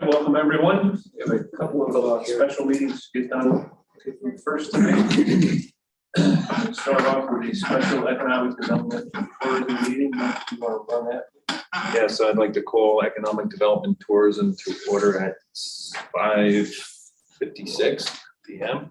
welcome everyone. We have a couple of special meetings to get done. First tonight, start off with a special economic development tourism meeting. You want to run that? Yes, I'd like to call economic development tourism to order at 5:56 p.m.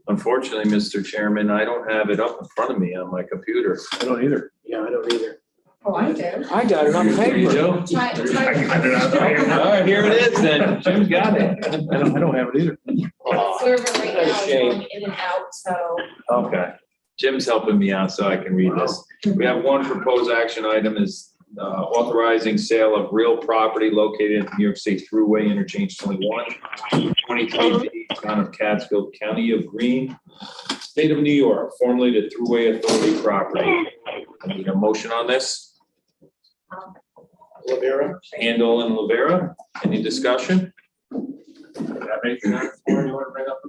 Unfortunately, Mr. Chairman, I don't have it up in front of me on my computer. I don't either. Yeah, I don't either. Oh, I do. I got it on paper. You do? Try. All right, here it is then. Jim's got it. I don't have it either. Oh, Server right now is shame. going in and out, so. okay. Jim's helping me out so I can read this. We have one proposed action item is authorizing sale of real property located in New York State Thruway Interchange 21, 23B, Town of Catskill, County of Greene, State of New York, formerly the Thruway Authority property. I need a motion on this. Lavera? Handel and Lavera. Any discussion? Anything else you want to bring up?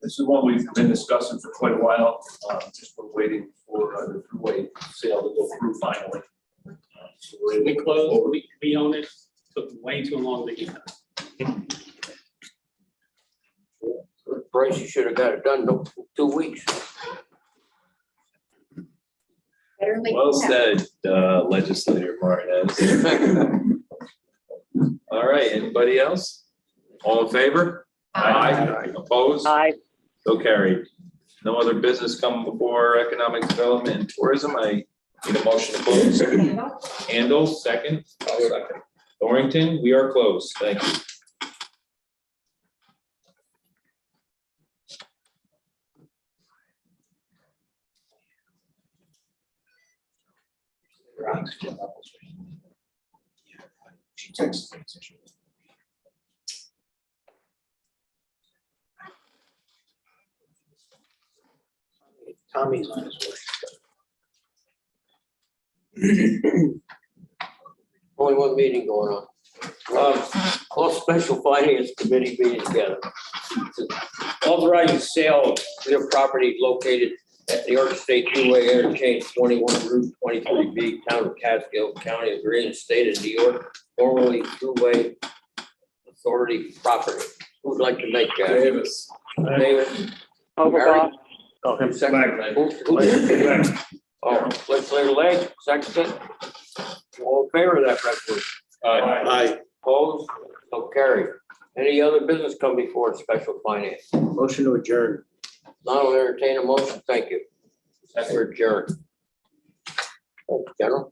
This is one we've been discussing for quite a while. Just we're waiting for the throughway sale to go through finally. We closed, we own it, took way too long to get done. Bryce, you should have got it done in 2 weeks. Better late Well than never. said, Legislator Martinez. All right, anybody else? All in favor? Aye. Opposed? Aye. So carried. No other business come before economic development and tourism. I need a motion to close. Handel, second. I'll second. Dorrington, we are closed. Thank you. She texted me. Tommy's on his way. Only one meeting going on. Call special finance committee meeting together. Authorizing sale of real property located at New York State Thruway Interchange 21 Route 23B, Town of Catskill, County of Greene, State of New York, formerly Thruway Authority property. Who would like to make that? Davis. David? Overblock. Oh, him Second. Who did? Oh, legislator Lang, second. All in favor of that resolution? Aye. Opposed? So carried. Any other business come before special finance? Motion to adjourn. Not will entertain a motion. Thank you. That's for adjourn. Thanks, General.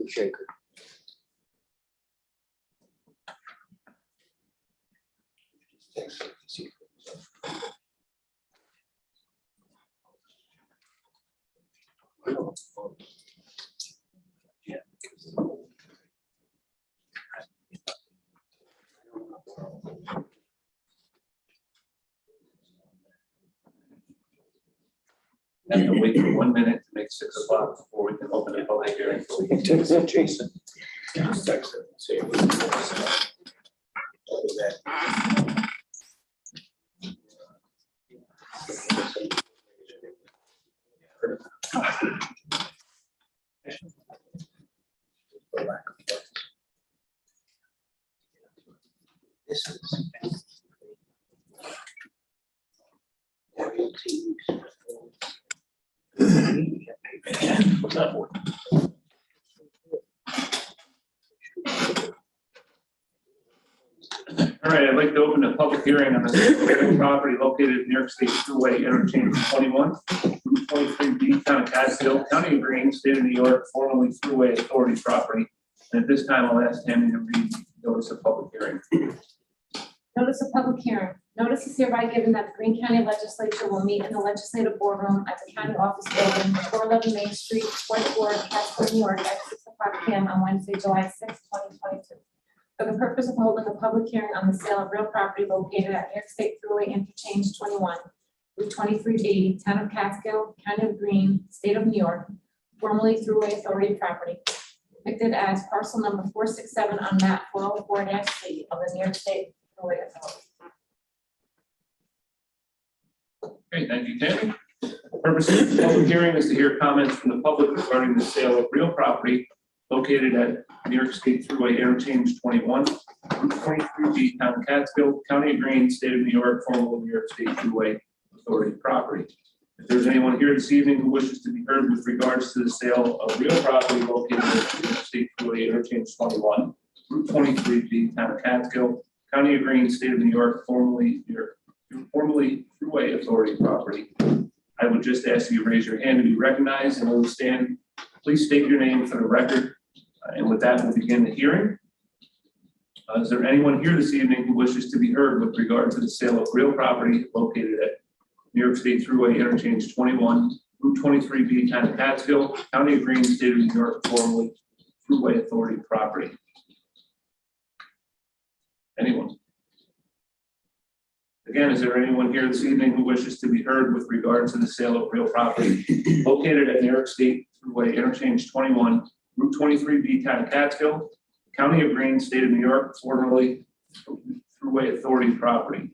Shaker. Have to wait for 1 minute to make 6 o'clock before we can open the public hearing. So we can text it, Jason. Just text it. See if we can- This is. What's that for? All right, I'd like to open the public hearing on the property located in New York State Thruway Interchange 21, Route 23B, Town of Catskill, County of Greene, State of New York, formerly Thruway Authority property. And at this time, I'll ask Tammy to read notice of public hearing. Notice of public hearing. Notice is hereby given that the Greene County Legislature will meet in the Legislative Boardroom at the County Office Building, 411 Main Street, 24, Catskill, New York, at 6 o'clock p.m. on Wednesday, July 6, 2022. For the purpose of holding a public hearing on the sale of real property located at New York State Thruway Interchange 21, Route 23B, Town of Catskill, County of Greene, State of New York, formerly Thruway Authority property, depicted as parcel number 467 on map 404-C of the New York State Thruway Authority. Okay, thank you, Tammy. The purpose of the public hearing is to hear comments from the public regarding the sale of real property located at New York State Thruway Interchange 21, Route 23B, Town of Catskill, County of Greene, State of New York, formerly New York State Thruway Authority property. If there's anyone here this evening who wishes to be heard with regards to the sale of real property located at New York State Thruway Interchange 21, Route 23B, Town of Catskill, County of Greene, State of New York, formerly Thruway Authority property, I would just ask you to raise your hand to be recognized, and when we stand, please state your name for the record. And with that, we'll begin the hearing. Is there anyone here this evening who wishes to be heard with regard to the sale of real property located at New York State Thruway Interchange 21, Route 23B, Town of Catskill, County of Greene, State of New York, formerly Thruway Authority property? Anyone? Again, is there anyone here this evening who wishes to be heard with regard to the sale of real property located at New York State Thruway Interchange 21, Route 23B, Town of Catskill, County of Greene, State of New York, formerly Thruway Authority property?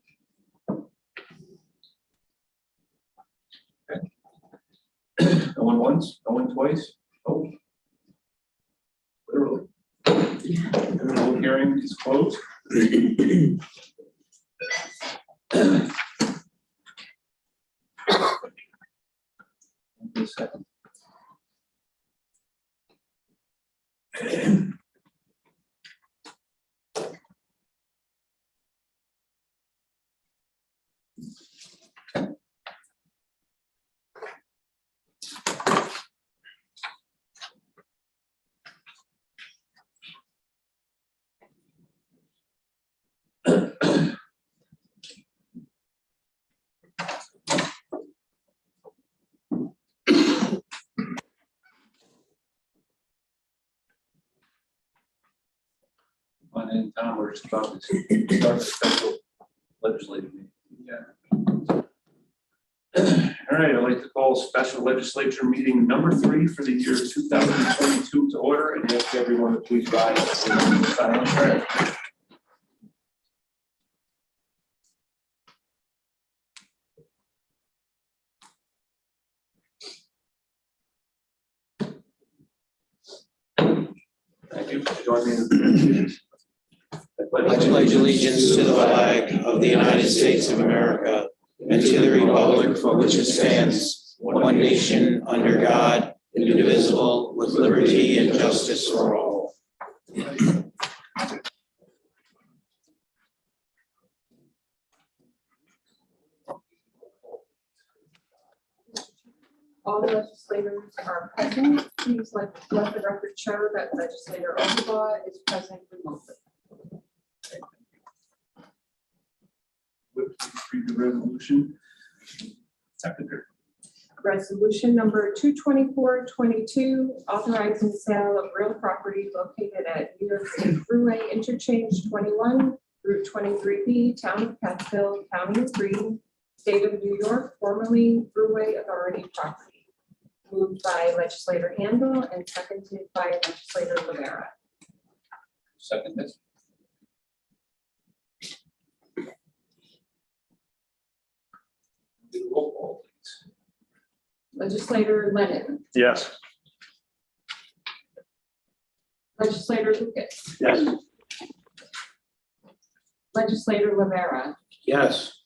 Going once, going twice? Oh. Literally. The public hearing is closed. Wait a second. And Tom, we're just about to start the special legislative meeting. Yeah. All right, I'd like to call special legislature meeting number 3 for the year 2022 to order, and ask everyone to please rise for the silent prayer. Thank you. Join me in the I pledge allegiance to the flag of the United States of America and to the republic for which it stands, one nation, under God, indivisible, with liberty and justice for all. All the legislators are present. Please let the record show that legislator Overbaugh is present remotely. Read the resolution. Seconder. Resolution number 22422, authorizing the sale of real property located at New York State Thruway Interchange 21, Route 23B, Town of Catskill, County of Greene, State of New York, formerly Thruway Authority property. Moved by legislator Handel and seconded by legislator Rivera. Second this. Do roll call, please. Legislator Lennon, Yes. legislator Lucas, Yes. legislator Rivera, Yes.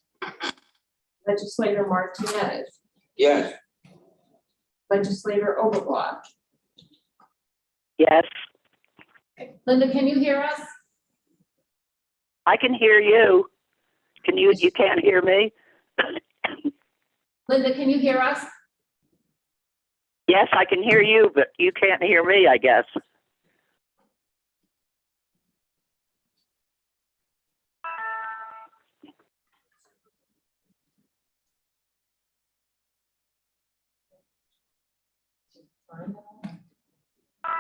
legislator Martinez, Yes. legislator Overbaugh, Yes, Linda, can you hear us? I can hear you. You can't hear me? Linda, can you hear us? Yes, I can hear you, but you can't hear me, I guess.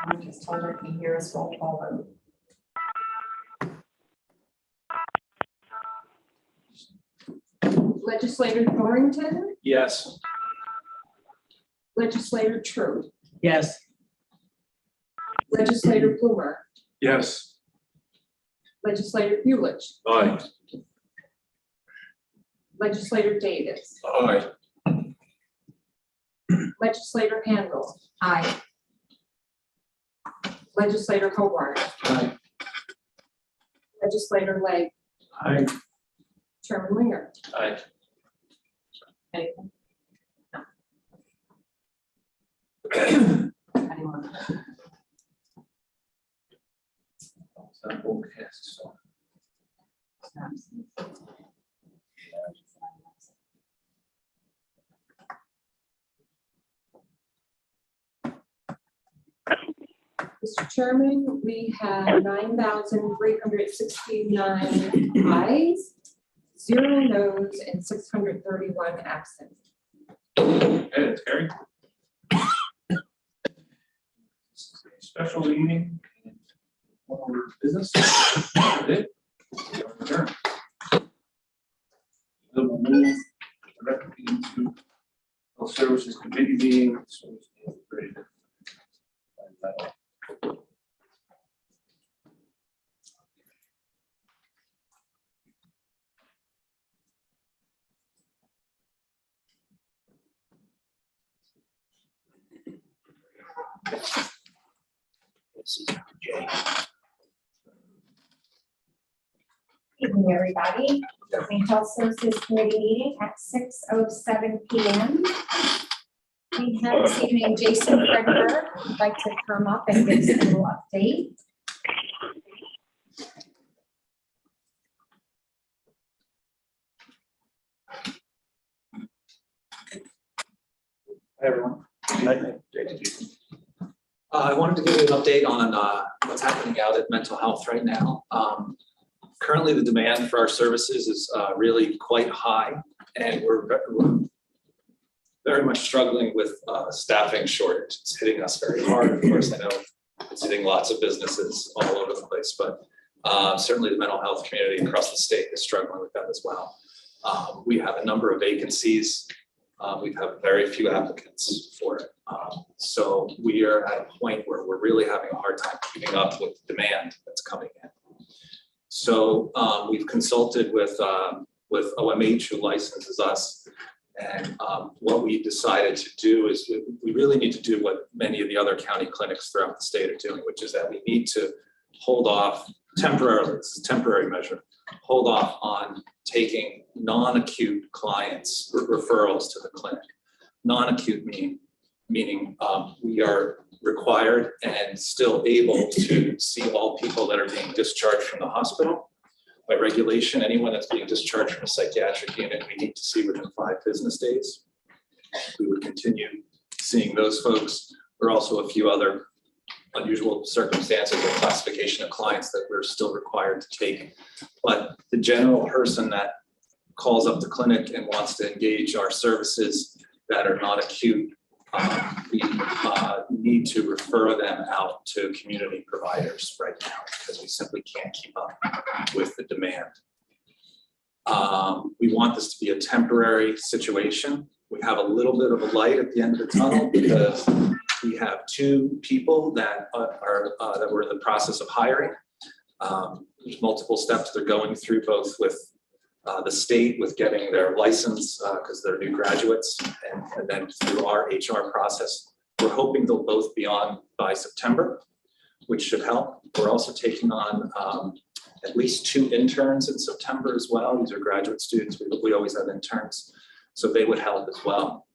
I just told her if you hear us, roll call vote. Legislator Thornton, Yes. legislator True, Yes. legislator Blumer, Yes. legislator Bulich, Aye. legislator Davis, Aye. Legislator Handle. Aye. Legislator Hobart. Aye. Legislator Lang. Aye. Chairman Linger. Aye. Anything? No. Anyone? Okay, so. Mr. Chairman, we have 9,369 ayes, 0 noes, and 631 absent. Okay, that's carried. Special meeting. One order of business. That's it. Adjourn. Then we'll move directly into Health Services Committee meeting. So it's ready to- Evening, everybody. The Health Services Committee meeting at 6:07 p.m. We have this evening Jason Fredberg, who'd like to come up and give us a little update. Hi, everyone. I wanted to give you an update on what's happening out at mental health right now. Currently, the demand for our services is really quite high, and we're very much struggling with staffing shortage. It's hitting us very hard. Of course, I know it's hitting lots of businesses all over the place, but certainly the mental health community across the state is struggling with that as well. We have a number of vacancies. We have very few applicants for it. So we are at a point where we're really having a hard time keeping up with the demand that's coming in. So we've consulted with OMH, who licenses us. And what we decided to do is we really need to do what many of the other county clinics throughout the state are doing, which is that we need to hold off temporarily, this is a temporary measure, hold off on taking non-acute clients, referrals to the clinic. Non-acute meaning we are required and still able to see all people that are being discharged from the hospital. By regulation, anyone that's being discharged from a psychiatric unit, we need to see within 5 business days. We would continue seeing those folks. There are also a few other unusual circumstances or classification of clients that we're still required to take. But the general person that calls up the clinic and wants to engage our services that are not acute, we need to refer them out to community providers right now because we simply can't keep up with the demand. We want this to be a temporary situation. We have a little bit of a light at the end of the tunnel because we have 2 people that that we're in the process of hiring. There's multiple steps they're going through, both with the state with getting their license because they're new graduates, and then through our HR process. We're hoping they'll both be on by September, which should help. We're also taking on at least 2 interns in September as well. These are graduate students. We always have interns, so they would help as well.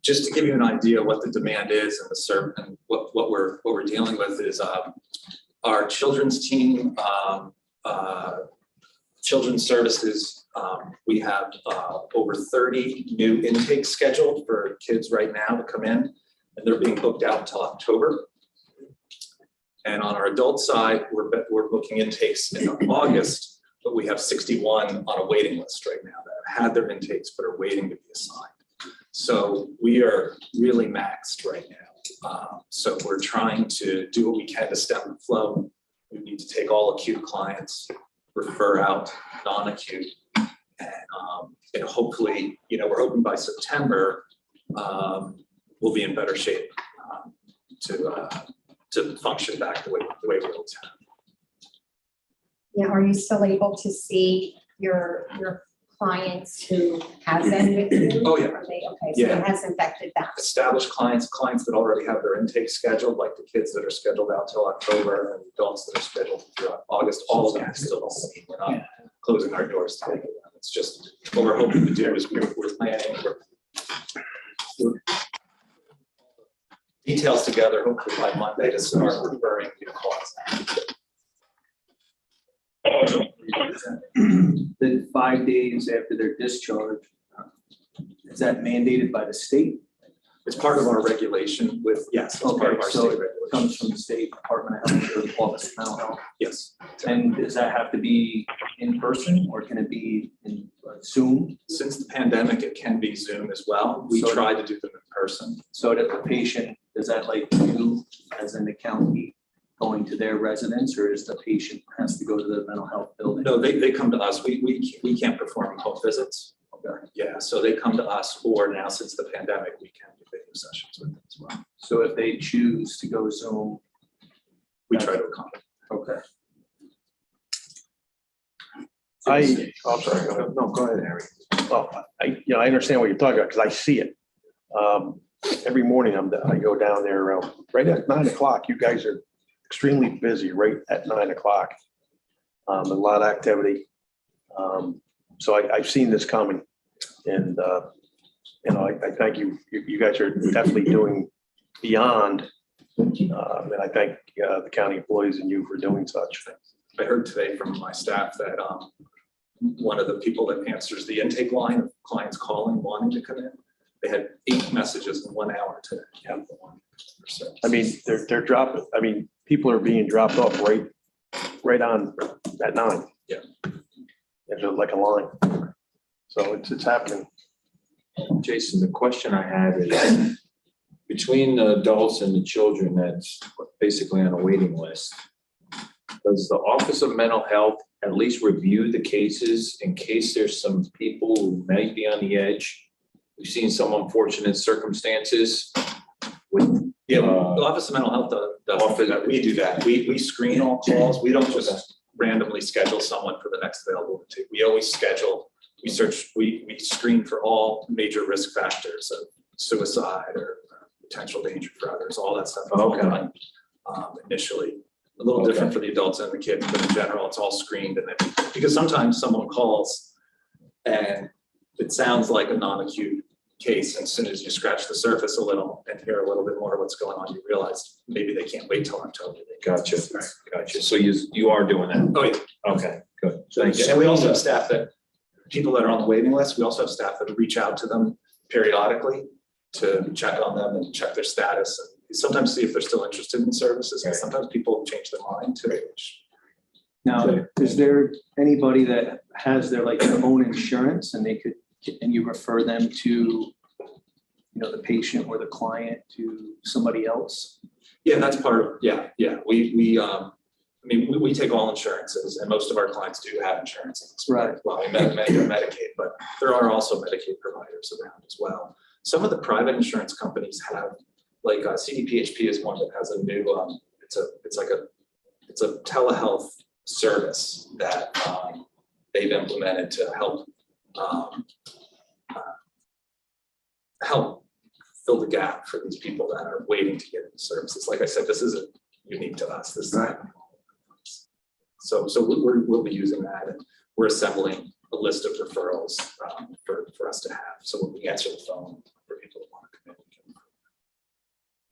Just to give you an idea what the demand is and what we're dealing with is our children's team, children's services. We have over 30 new intakes scheduled for kids right now to come in, and they're being booked out until October. And on our adult side, we're booking intakes in August, but we have 61 on a waiting list right now that have had their intakes but are waiting to be assigned. So we are really maxed right now. So we're trying to do what we can to stem the flow. We need to take all acute clients, refer out non-acute, and hopefully, we're hoping by September, we'll be in better shape to function back the way we always have. Yeah, are you still able to see your clients who have been with you? Oh, yeah. Are they, okay, so Yeah. it has infected them. Established clients that already have their intake scheduled, like the kids that are scheduled out till October and adults that are scheduled throughout August, all of that still don't mean we're not closing our doors to them. It's just what we're hoping to do is we're planning, we're details together, hopefully by Monday to start referring new calls. The 5 days after their discharge, is that mandated by the state? It's part of our regulation with, yes, it's part Okay, of our so state it comes regulation. from the state Department of Health or the Office of Mental Health? Yes. And does that have to be in person or can it be in Zoom? Since the pandemic, it can be Zoom as well. We So- try to do them in person. So that the patient, is that like you as in the county going to their residence, or is the patient has to go to the mental health building? No, they come to us. We can't perform home visits. Okay. Yeah, so they come to us, or now since the pandemic, we can do video sessions with them as well. So if they choose to go Zoom, We try to accommodate. okay. I'm sorry, no, go ahead, Harry. Well, I understand what you're talking about, because I see it. Every morning I go down there around, right at 9 o'clock. You guys are extremely busy right at 9 o'clock. A lot of activity. So I've seen this coming, and, I thank you. You guys are definitely doing beyond. And I thank the county employees and you for doing such. I heard today from my staff that one of the people that answers the intake line of clients calling, wanting to come in, they had 8 messages in 1 hour to have the one. I mean, they're dropping, people are being dropped off right on at 9. Yeah. It's like a line. So it's happening. Jason, the question I had is, between the adults and the children that's basically on a waiting list, does the Office of Mental Health at least review the cases in case there's some people who might be on the edge? We've seen some unfortunate circumstances with. Yeah, the Office of Mental Health does that. We do that. We screen all calls. We don't just randomly schedule someone for the next available to. We always schedule, we search, we screen for all major risk factors of suicide or potential danger for others, all that stuff. Okay. Initially, a little different for the adults and the kids, but in general, it's all screened. And then, because sometimes someone calls and it sounds like a non-acute case, and as soon as you scratch the surface a little and hear a little bit more of what's going on, you realize maybe they can't wait till October. Gotcha. So you are doing that? Oh, yeah. Okay, good. Thanks. And we also have staff that, people that are on the waiting list, we also have staff that reach out to them periodically to check on them and check their status, and sometimes see if they're still interested in services. And sometimes people change their mind too, which. Now, is there anybody that has their own insurance and you refer them to, the patient or the client to somebody else? Yeah, that's part of, yeah. We take all insurances, and most of our clients do have insurance. Right. Well, Medicaid, but there are also Medicaid providers around as well. Some of the private insurance companies have, like CDPHP is one that has a new, it's a telehealth service that they've implemented to help fill the gap for these people that are waiting to get into services. Like I said, this isn't unique to us. This is right. So we'll be using that, and we're assembling a list of referrals for us to have. So when we answer the phone for people that want to come in,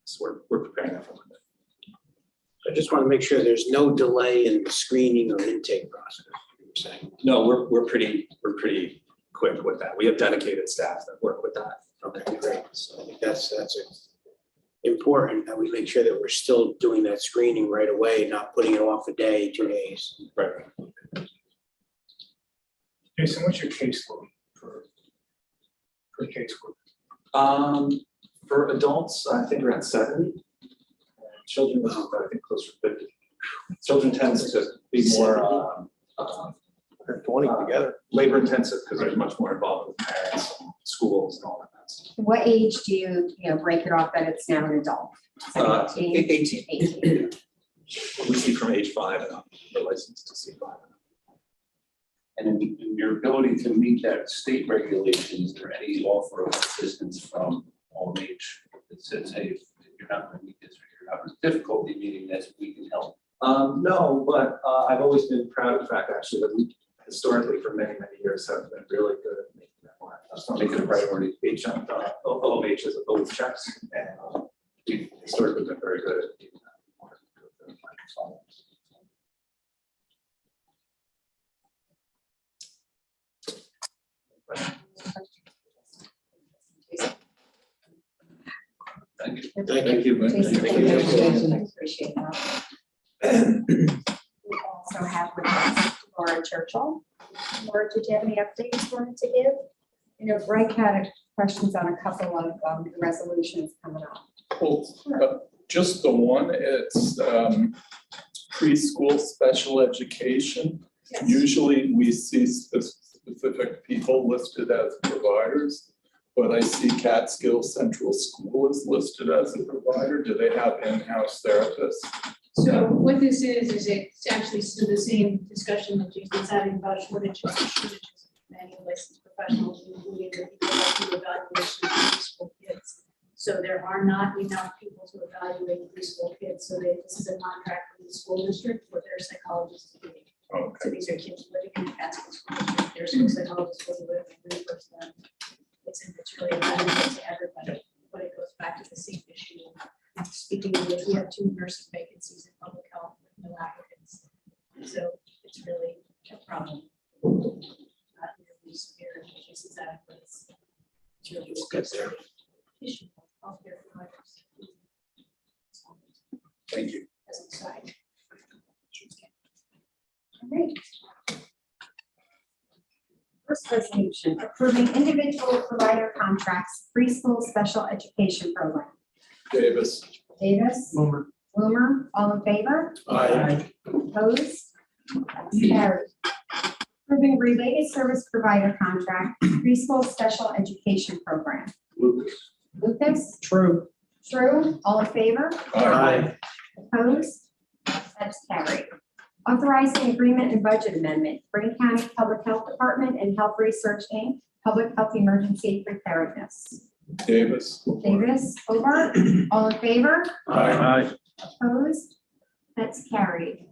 so we're preparing that for Monday. I just want to make sure there's no delay in the screening or intake process, you're saying. No, we're pretty quick with that. We have dedicated staff that work with that. Okay, great. So I think that's important that we make sure that we're still doing that screening right away, not putting it off a day, 2 days. Right. Jason, what's your caseload per caseload? For adults, I think around 70. Children, I think closer to 50. Children tends to be more 20 together. Labor intensive because there's much more involved with parents, and schools, and all that. What age do you break it off that it's now an adult? 18. 18. We see from age 5 and up. We're licensed to see 5. And in your ability to meet that state regulation, is there any offer of assistance from OMH that says, hey, if you're not going to meet this, or you're having difficulty meeting this, we can help? No, but I've always been proud of the fact actually that we historically for many, many years have been really good at making that work. Just don't make it a priority. OMH has always checks and we've historically been very good at making that work. Thank you. Thank you. Jason, appreciate that. We also have with us Laura Churchill. Laura, did you have any updates you wanted to give? You know, Greg had questions on a couple of resolutions coming up. Well, just the one, it's preschool special education. Yes. Usually we see specific people listed as providers, but I see Catskill Central School is listed as a provider. Do they have in-house therapists? So what this is it's actually still the same discussion that Jason's having about shortages of many licensed professionals, including the people that do evaluation of preschool kids. So there are not enough people to evaluate preschool kids, so this is a contract with the school district for their psychologists to do. Okay. So these are kids living in the Catskill School District, their school psychologists will live and reimburse them. It's really a benefit to everybody, but it goes back to the same issue. Speaking of which, we have 2 nursing vacancies in public health with no applicants. So it's really a problem. Not really severe cases that, but it's really a issue of healthcare providers. Thank you. As an aside. Great. First resolution, approving individual provider contracts, preschool special education program. Davis. Davis. Boomer. Bloomer, all in favor? Aye. Opposed? That's carried. Approving related service provider contract, preschool special education program. Lucas. Lucas. True. True, all in favor? Aye. Opposed? That's carried. Authorizing agreement and budget amendment, Greene County Public Health Department and Health Research Inc., Public Health Emergency Preparedness. Davis. Davis, Hobart, all in favor? Aye. Opposed? That's carried.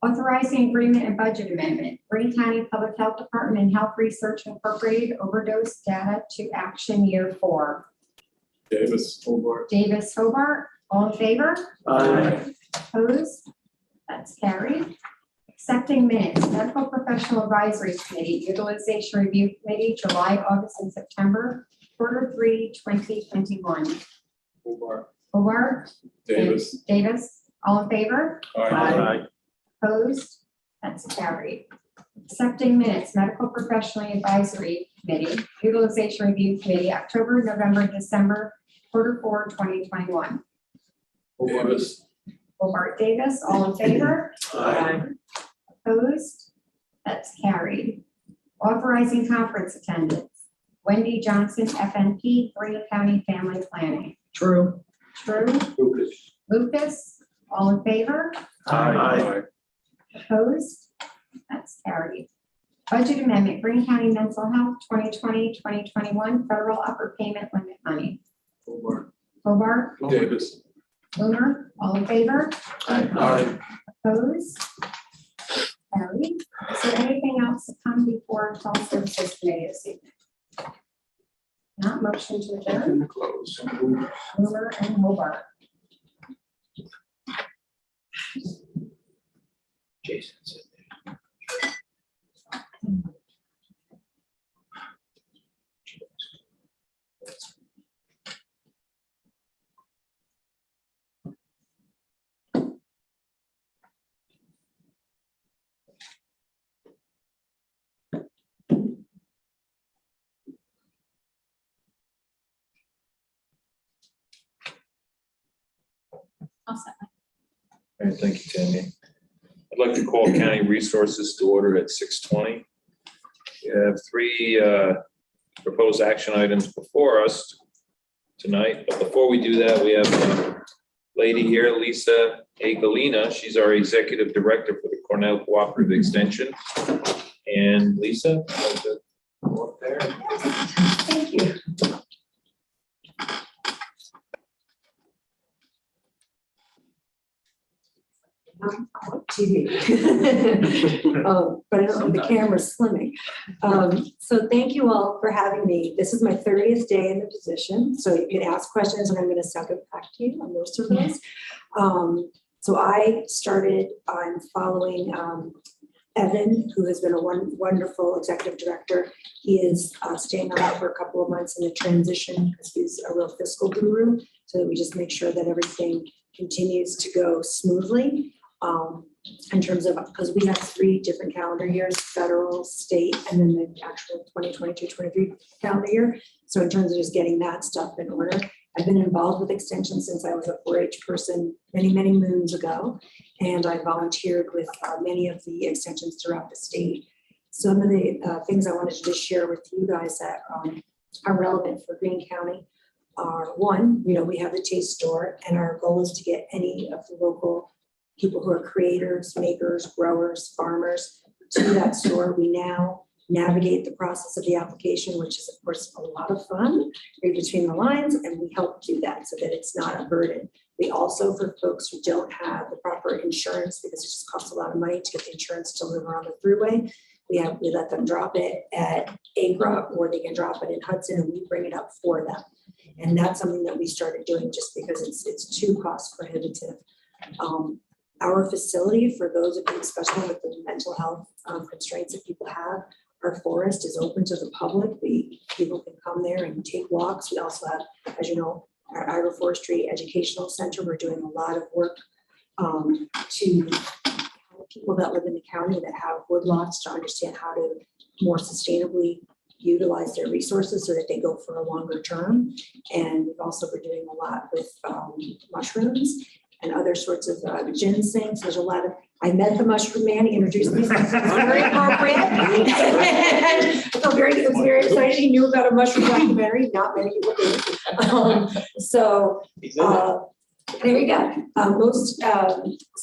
Authorizing agreement and budget amendment, Greene County Public Health Department and Health Research Incorporated overdose data to action year 4. Davis. Hobart. Davis, Hobart, all in favor? Aye. Opposed? That's carried. Accepting minutes, Medical Professional Advisory Committee, Utilization Review Committee, July, August, and September, Q3 2021. Hobart. Hobart. Davis. Davis, all in favor? Aye. Opposed? That's carried. Accepting minutes, Medical Professional Advisory Committee, Utilization Review Committee, October, November, December, Q4 2021. Davis. Hobart, Davis, all in favor? Aye. Opposed? That's carried. Authorizing conference attendance, Wendy Johnson, FNP, Greene County Family Planning. True. True. Lucas. Lucas, all in favor? Aye. Opposed? That's carried. Budget amendment, Greene County Mental Health 2020-2021 federal upper payment limit money. Hobart. Hobart, Davis. Boomer, all in favor? Aye. Opposed? Carried. Is there anything else to come before Health Services Committee this evening? Not motion to adjourn. Close. Boomer and Hobart. Jason said that. I'll set my All right, thank you, Tammy. I'd like to call County Resources to order at 6:20. We have 3 proposed action items before us tonight, but before we do that, we have a lady here, Lisa A. Galina. She's our Executive Director for the Cornell Cooperative Extension. And Lisa, would you like to go up there? Thank you. TV. But I don't know, the camera's slimming. So thank you all for having me. This is my 30th day in the position, so you can ask questions and I'm going to suck it back to you on most of those. So I'm following Evan, who has been a wonderful executive director. He is staying on for a couple of months in the transition because he's a real fiscal guru, so that we just make sure that everything continues to go smoothly. In terms of, because we have 3 different calendar years, federal, state, and then the actual 2022-23 calendar year. So in terms of just getting that stuff in order, I've been involved with extension since I was a 4-H person many, many moons ago. And I volunteered with many of the extensions throughout the state. Some of the things I wanted to just share with you guys that are relevant for Greene County are, one, we have the Taste Store, and our goal is to get any of the local people who are creators, makers, growers, farmers to that store. We now navigate the process of the application, which is of course a lot of fun, read between the lines, and we help do that so that it's not a burden. We also, for folks who don't have the proper insurance, because it just costs a lot of money to get the insurance to live on the thruway, we let them drop it at AGRA, or they can drop it in Hudson, and we bring it up for them. And that's something that we started doing just because it's too cost prohibitive. Our facility, for those of you, especially with the mental health constraints that people have, our forest is open to the public. People can come there and take walks. We also have, as you know, our agroforestry educational center. We're doing a lot of work to help people that live in the county that have woodlots to understand how to more sustainably utilize their resources so that they go for a longer term. And we've also been doing a lot with mushrooms and other sorts of ginseng. So there's a lot of, I met the mushroom man, he introduced me, so it was very appropriate. And I felt very excited. He knew about a mushroom documentary, not many people do. There you go.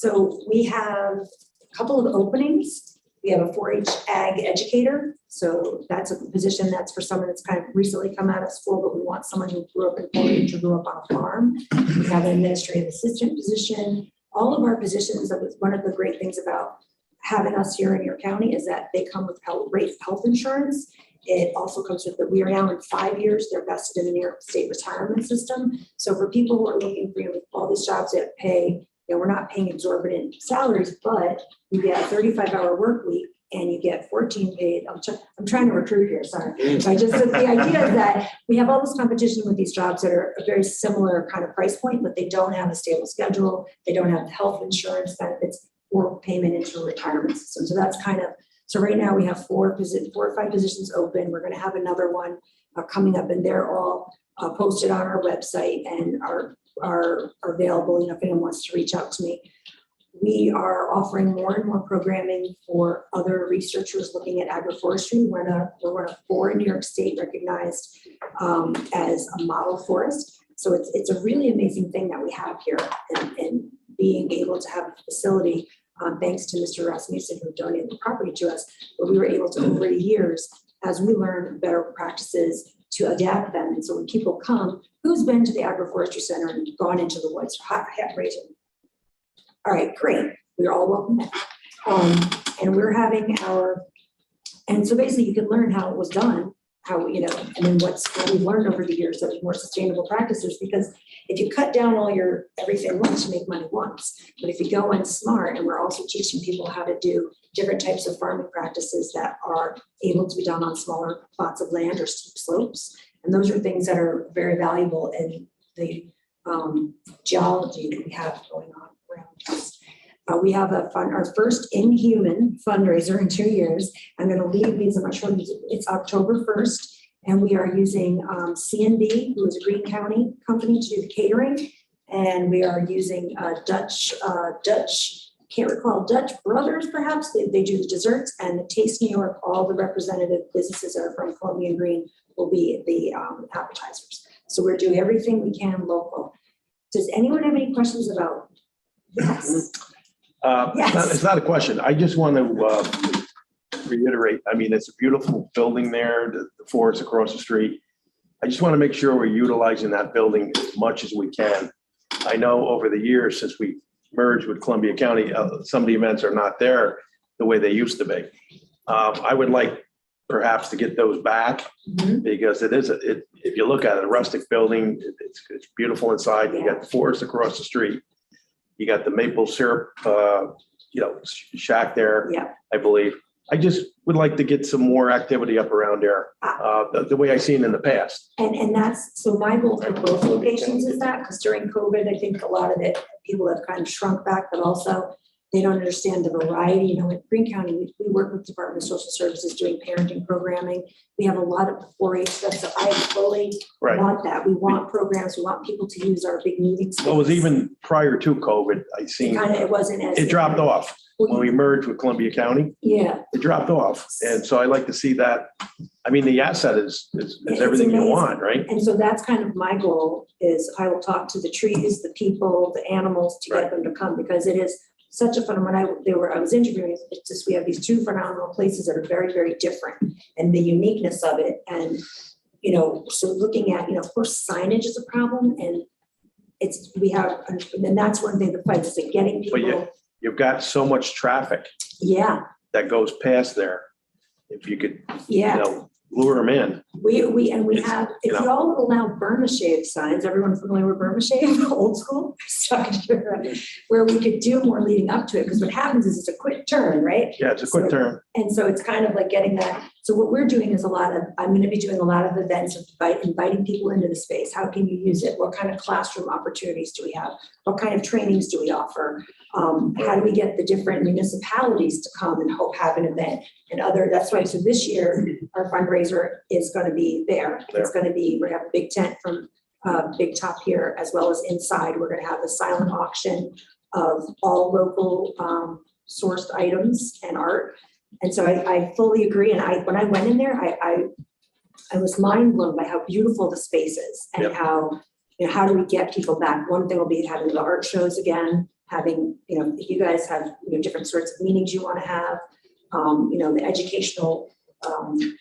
So we have a couple of openings. We have a 4-H ag educator. So that's a position that's for someone that's kind of recently come out of school, but we want someone who grew up in 4-H or grew up on a farm. We have an administrative assistant position. All of our positions, that was one of the great things about having us here in your county, is that they come with health insurance. It also comes with that we are now in 5 years, they're vested in the New York State retirement system. So for people who are looking for all these jobs that pay, we're not paying exorbitant salaries, but you get a 35-hour work week and you get 14 paid. I'm trying to recruit here, sorry. So the idea is that we have all this competition with these jobs that are a very similar kind of price point, but they don't have a stable schedule. They don't have the health insurance benefits or payment into a retirement system. So that's so right now we have 4 or 5 positions open. We're going to have another one coming up, and they're all posted on our website and are available, if anyone wants to reach out to me. We are offering more and more programming for other researchers looking at agroforestry. We're one of 4 in New York State recognized as a model forest. So it's a really amazing thing that we have here, and being able to have a facility, thanks to Mr. Rasmussen, who donated the property to us, but we were able to, over the years, as we learn better practices, to adapt them. And so when people come, who's been to the agroforestry center and gone into the woods? All right, great. We're all welcome back. And we're having and so basically you can learn how it was done, and then what we've learned over the years of more sustainable practices, because if you cut down all your everything once, you make money once. But if you go in smart, and we're also teaching people how to do different types of farming practices that are able to be done on smaller plots of land or steep slopes. And those are things that are very valuable in the geology that we have going on around us. We have our first in-human fundraiser in 2 years. I'm going to leave these, I'm not sure, it's October 1st, and we are using C&B, who is a Greene County company, to do the catering, and we are using Dutch, can't recall, Dutch Brothers, perhaps, they do the desserts, and the Taste New York, all the representative businesses that are from Columbia and Greene will be the appetizers. So we're doing everything we can local. Does anyone have any questions about this? It's not a question. I just want to reiterate, I mean, it's a beautiful building there, the forest across the street. I just want to make sure we're utilizing that building as much as we can. I know over the years, since we merged with Columbia County, some of the events are not there the way they used to be. I would like perhaps to get those back because if you look at it, a rustic building, it's beautiful inside. You got the forest across the street. You got the maple syrup, shack there, I believe. I just would like to get some more activity up around there, the way I've seen in the past. And that's, so my goal for both locations is that, because during COVID, I think a lot of it, people have kind of shrunk back, but also they don't understand the variety. You know, in Greene County, we work with Department of Social Services doing parenting programming. We have a lot of 4-H stuff, so I fully want that. We want programs, we want people to use our big meeting space. Well, it was even prior to COVID, I seen. It wasn't as. It dropped off. When we merged with Columbia County, it dropped off. And so I like to see that. I mean, the asset is everything you want, right? And so that's kind of my goal is I will talk to the trees, the people, the animals to get them to come because it is such a fun. When I was interviewing, it's just, we have these two phenomenal places that are very, very different and the uniqueness of it. And, so looking at, of course, signage is a problem and and that's one thing that fights is getting people. You've got so much traffic. That goes past there. If you could, lure them in. We have, if y'all would allow Burma Shave signs, everyone familiar with Burma Shave, old school, where we could do more leading up to it. Because what happens is it's a quick turn, right? Yeah, it's a quick turn. And so it's kind of like getting that. So what we're doing is I'm going to be doing a lot of events of inviting people into the space. How can you use it? What kind of classroom opportunities do we have? What kind of trainings do we offer? How do we get the different municipalities to come and have an event and that's why. So this year, our fundraiser is going to be there. It's going to be, we have a big tent from Big Top here, as well as inside. We're going to have a silent auction of all local sourced items and art. And so I fully agree. And when I went in there, I was mind blown by how beautiful the space is and how do we get people back? One thing will be having the art shows again, having, if you guys have different sorts of meetings you want to have, the educational.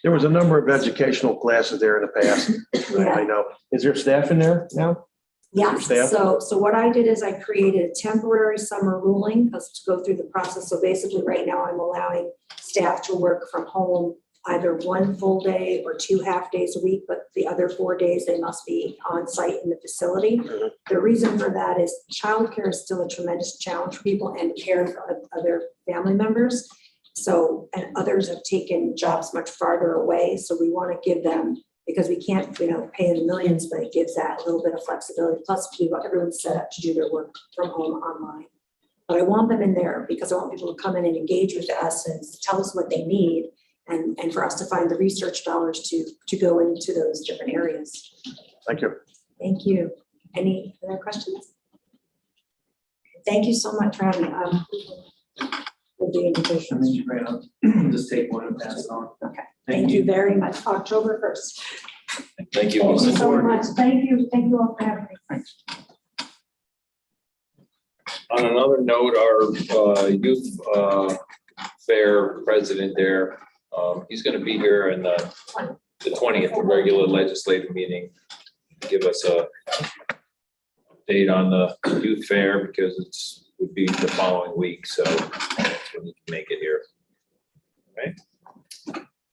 There was a number of educational classes there in the past. I know. Is there staff in there now? Yeah. So what I did is I created a temporary summer ruling to go through the process. So basically right now I'm allowing staff to work from home either one full day or 2 half days a week, but the other 4 days they must be on site in the facility. The reason for that is childcare is still a tremendous challenge for people and care for other family members. So, and others have taken jobs much farther away. So we want to give them, because we can't, pay in the millions, but it gives that a little bit of flexibility. Plus, everyone's set up to do their work from home online. But I want them in there because I want people to come in and engage with us and tell us what they need and for us to find the research dollars to go into those different areas. Thank you. Thank you. Any other questions? Thank you so much for having me. We'll do invitations. Just take one and pass it on. Okay. Thank you very much. October 1st. Thank you. Thank you so much. Thank you. Thank you all for having me. On another note, our youth fair president there, he's going to be here in the 20th, the regular legislative meeting, give us a date on the youth fair because would be the following week, so we can make it here. All right.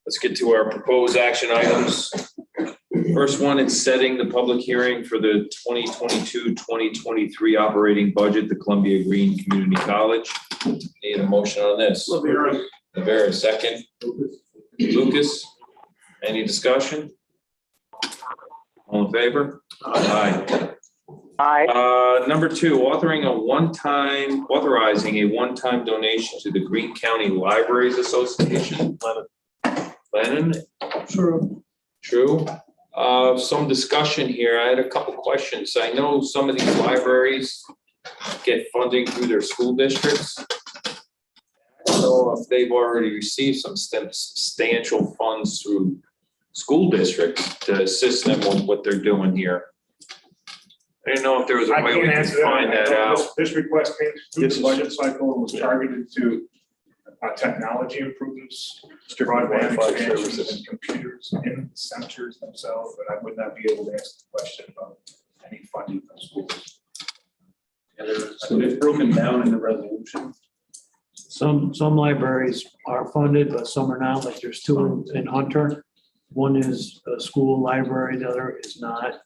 Let's get to our proposed action items. First one, it's setting the public hearing for the 2022-2023 operating budget, the Columbia Greene Community College. Need a motion on this? Lavera, second. Lucas, any discussion? All in favor? Aye. Number 2, authorizing a one-time donation to the Greene County Libraries Association. Lennon? True. Some discussion here. I had a couple questions. I know some of these libraries get funding through their school districts. I don't know if they've already received some substantial funds through school districts to assist them with what they're doing here. I didn't know if there was a way we could find that out. This request came through the budget cycle and was targeted to technology improvements, Strictly broadband Wi-Fi expansions services. and computers in the centers themselves, but I would not be able to answer the question about any funding from schools. So it's broken down in the resolution. Some libraries are funded, but some are not, like there's two in Hunter. One is a school library, the other is not.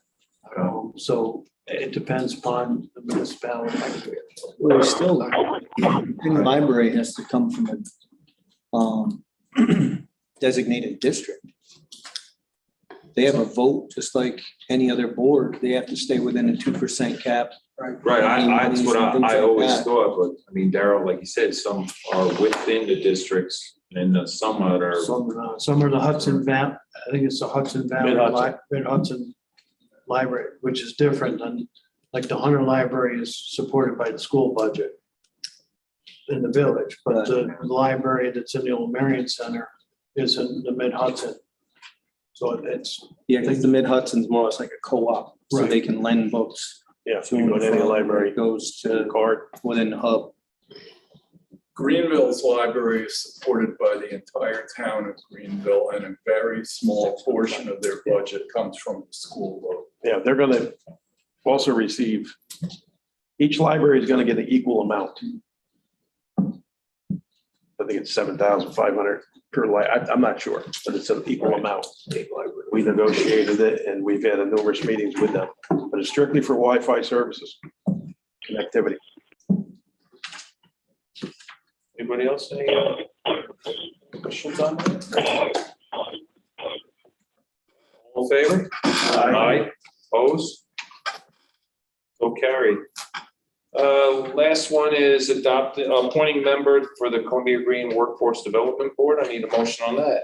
So it depends upon the municipality. Well, still, the library has to come from a designated district. They have a vote, just like any other board. They have to stay within a 2% cap. Right, that's what I always thought, but I mean, Daryl, like you said, some are within the districts and some are. Some are the Hudson Valley, I think it's the Hudson Valley, Mid-Hudson Library, which is different than, like the Hunter Library is supported by the school budget in the village, but the library that's in the old Marion Center is in the Mid-Hudson. So it's. Yeah, because the Mid-Hudson's more or less like a co-op, so they can lend books. Yeah, so you go to any library, goes to card within the hub. Greenville's library is supported by the entire town of Greenville, and a very small portion of their budget comes from the school vote. Yeah, they're gonna also receive, each library is gonna get an equal amount. I think it's 7,500 per I'm not sure, but it's an equal amount. We negotiated it and we've had numerous meetings with them, but it's strictly for Wi-Fi services, connectivity. Anybody else? Any questions on that? All in favor? Aye. Opposed? So carried. Last one is appointing member for the Columbia Greene Workforce Development Board. I need a motion on that.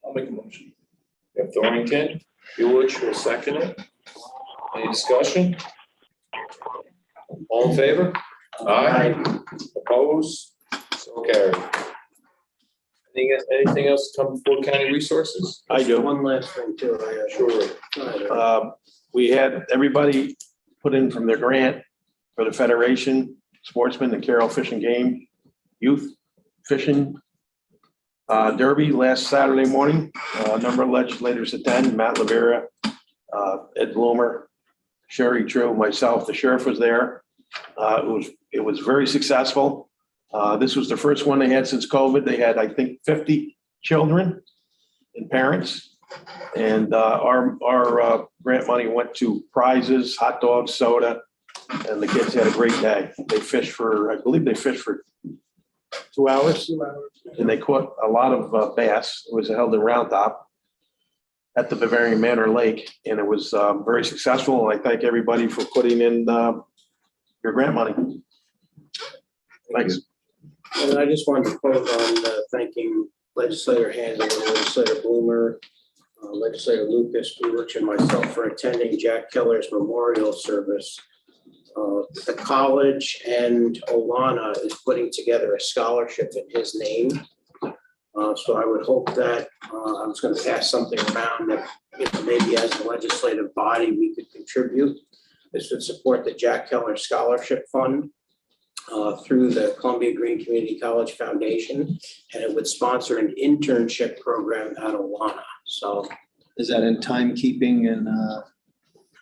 I'll make a motion. You have Thornton, Buich will second it. Any discussion? All in favor? Aye. Opposed? So carried. Anything else come before county resources? I do. One last thing too. Sure. We had everybody put in from their grant for the Federation, Sportsman, the Carroll Fish and Game, Youth Fishing Derby last Saturday morning. A number of legislators attended, Matt Lavera, Ed Bloomer, Sherry True, myself, the sheriff was there. It was very successful. This was the first one they had since COVID. They had, I think, 50 children and parents. And our grant money went to prizes, hot dogs, soda, and the kids had a great day. They fished for, I believe they fished for 2 hours. And they caught a lot of bass. It was held in Round Top at the Bavarian Manor Lake, and it was very successful. And I thank everybody for putting in your grant money. Thanks. And I just wanted to close on thanking Legislator Handel, Legislator Bloomer, Legislator Lucas, Buich, and myself for attending Jack Keller's memorial service. The college and Olana is putting together a scholarship in his name. So I would hope that I was going to pass something around that maybe as a legislative body we could contribute. This would support the Jack Keller Scholarship Fund through the Columbia Greene Community College Foundation, and it would sponsor an internship program at Olana. So is that in timekeeping and?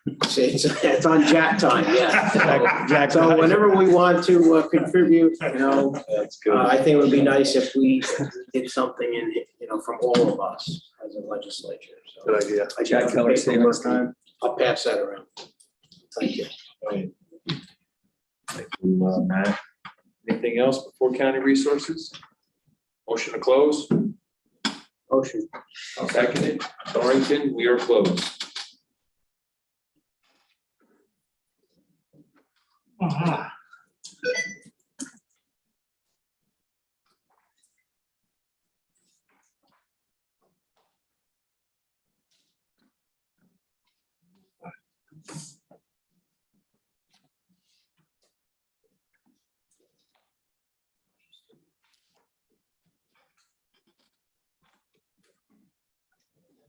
It's on Jack time, yeah. So whenever we want to contribute, that's good. I think it would be nice if we did something from all of us as a legislature. So good idea. Jack Keller savings time. I'll pass that around. Thank you. Thank you, Matt. Anything else before county resources? Motion to close? Motion. I'll second it. Thornton, we are closed.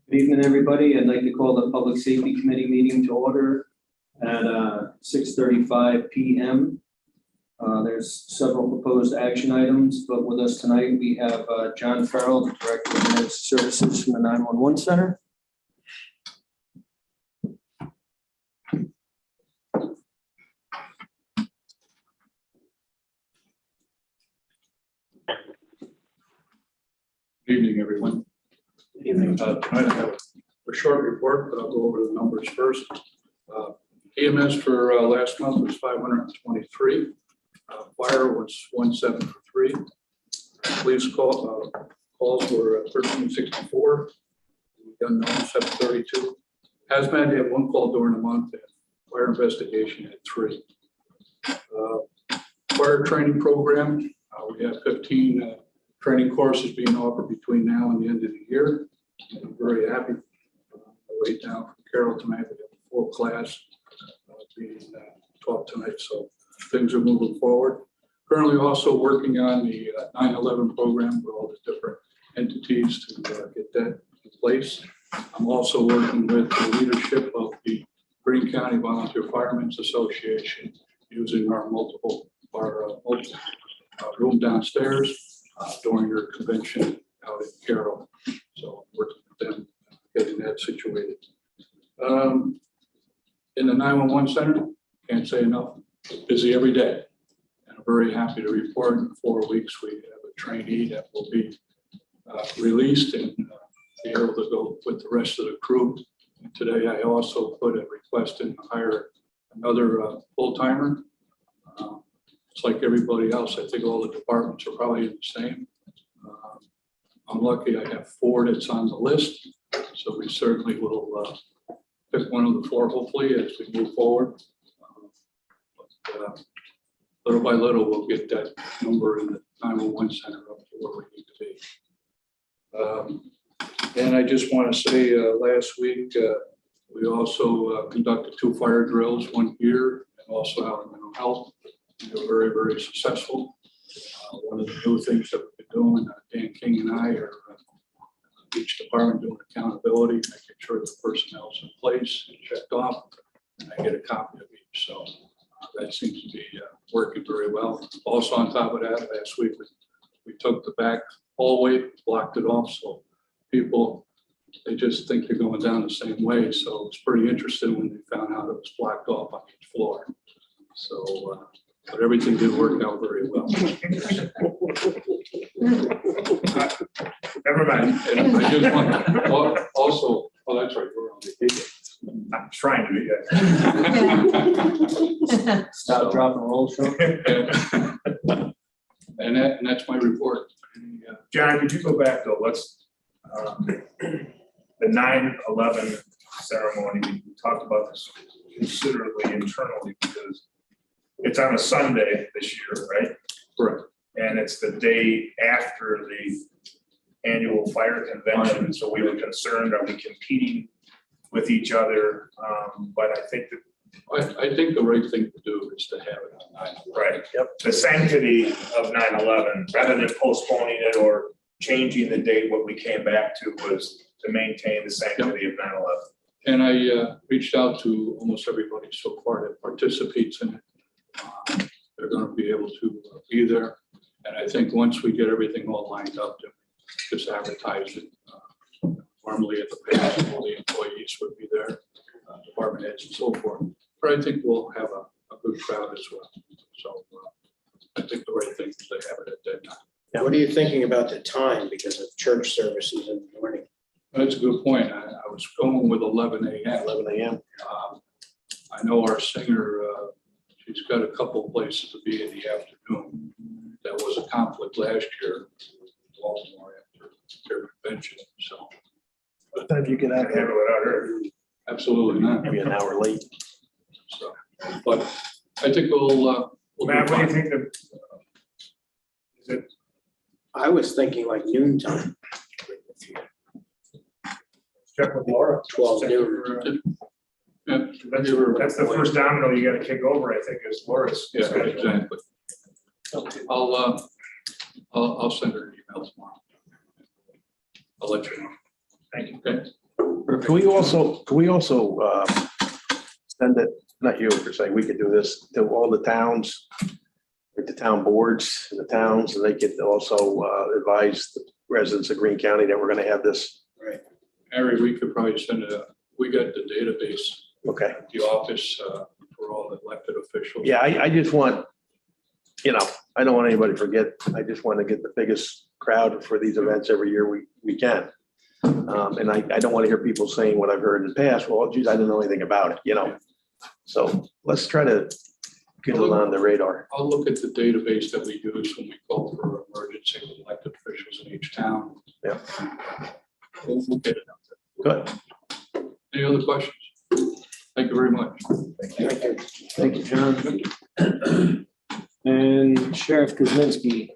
Good evening, everybody. I'd like to call the Public Safety Committee meeting to order at 6:35 p.m. There's several proposed action items, but with us tonight, we have John Farrell, the Director of Managed Services from the 911 Center. Good evening, everyone. Tonight I have a short report, but I'll go over the numbers first. EMS for last month was 523. Fire was 173. Police calls were 1364. Unknown 732. Hazmat had 1 call during the month, and fire investigation had 3. Fire training program, we have 15 training courses being offered between now and the end of the year. I'm very happy. Right now from Carroll tonight, we have a full class being taught tonight, so things are moving forward. Currently also working on the 9/11 program with all the different entities to get that in place. I'm also working with the leadership of the Greene County Volunteer Firemen's Association using our multiple room downstairs during their convention out in Carroll. So I'm working with them, getting that situated. In the 911 center, can't say enough, busy every day. And I'm very happy to report in 4 weeks, we have a trainee that will be released and be able to go with the rest of the crew. And today I also put a request in to hire another full-timer. It's like everybody else. I think all the departments are probably the same. I'm lucky I have 4 that's on the list. So we certainly will pick one of the 4 hopefully as we move forward. Little by little, we'll get that number in the 911 center up to where we need to be. And I just want to say last week, we also conducted 2 fire drills, one here and also out in mental health. They were very, very successful. One of the new things that we've been doing, Dan King and I are each department doing accountability, making sure the personnel's in place and checked off, and I get a copy of each. So that seems to be working very well. Also on top of that, last week we took the back hallway, blocked it off, so people, they just think they're going down the same way. So it's pretty interesting when they found out it was blocked off on each floor. So, but everything did work out very well. Never mind. And I just want also, oh, that's right, we're on vacation. I'm trying to be. Stop, drop, and roll, show. And that's my report. John, could you go back though? Let's, the 9/11 ceremony, we talked about this considerably internally because it's on a Sunday this year, right? Correct. And it's the day after the annual fire convention. So we were concerned, are we competing with each other? But I think that I think the right thing to do is to have it on 9/11. right. Yep. The sanctity of 9/11, rather than postponing it or changing the date, what we came back to was to maintain the sanctity of 9/11. And I reached out to almost everybody so far that participates in it. They're going to be able to be there. And I think once we get everything all lined up, then we just advertise it formally at the page, all the employees would be there, department heads and so forth. But I think we'll have a good crowd as well. So I think the right thing is to have it at that time. What are you thinking about the time because of church services in the morning? That's a good point. I was going with 11 a.m. 11 a.m. I know our singer, she's got a couple of places to be in the afternoon. That was a conflict last year in Baltimore after their convention. So, What time do you get out Can't handle it out here. absolutely not. Maybe an hour late. So, but I think we'll be Matt, what do you fine. think of? Is it I was thinking like noontime. check with Laura? 12 noon. Yeah, That's the first domino you gotta kick over, I think, is Laura's. yeah, exactly. I'll send her an email tomorrow. I'll let you know. Thank you. Okay. Can we also send it, not you per se, we could do this to all the towns with the town boards and the towns, and they could also advise the residents of Greene County that we're gonna have this. Harry, we could probably send it, we got the database Okay. at the office for all elected officials. Yeah, I just want, you know, I don't want anybody to forget. I just want to get the biggest crowd for these events every year we can. And I don't want to hear people saying what I've heard in the past. Well, geez, I didn't know anything about it, you know? So let's try to get it on the radar. I'll look at the database that we use when we call for emergency with elected officials in each town. Yeah. We'll get it out Good. there. Any other questions? Thank you very much. Thank you, John. And Sheriff Kuzinski.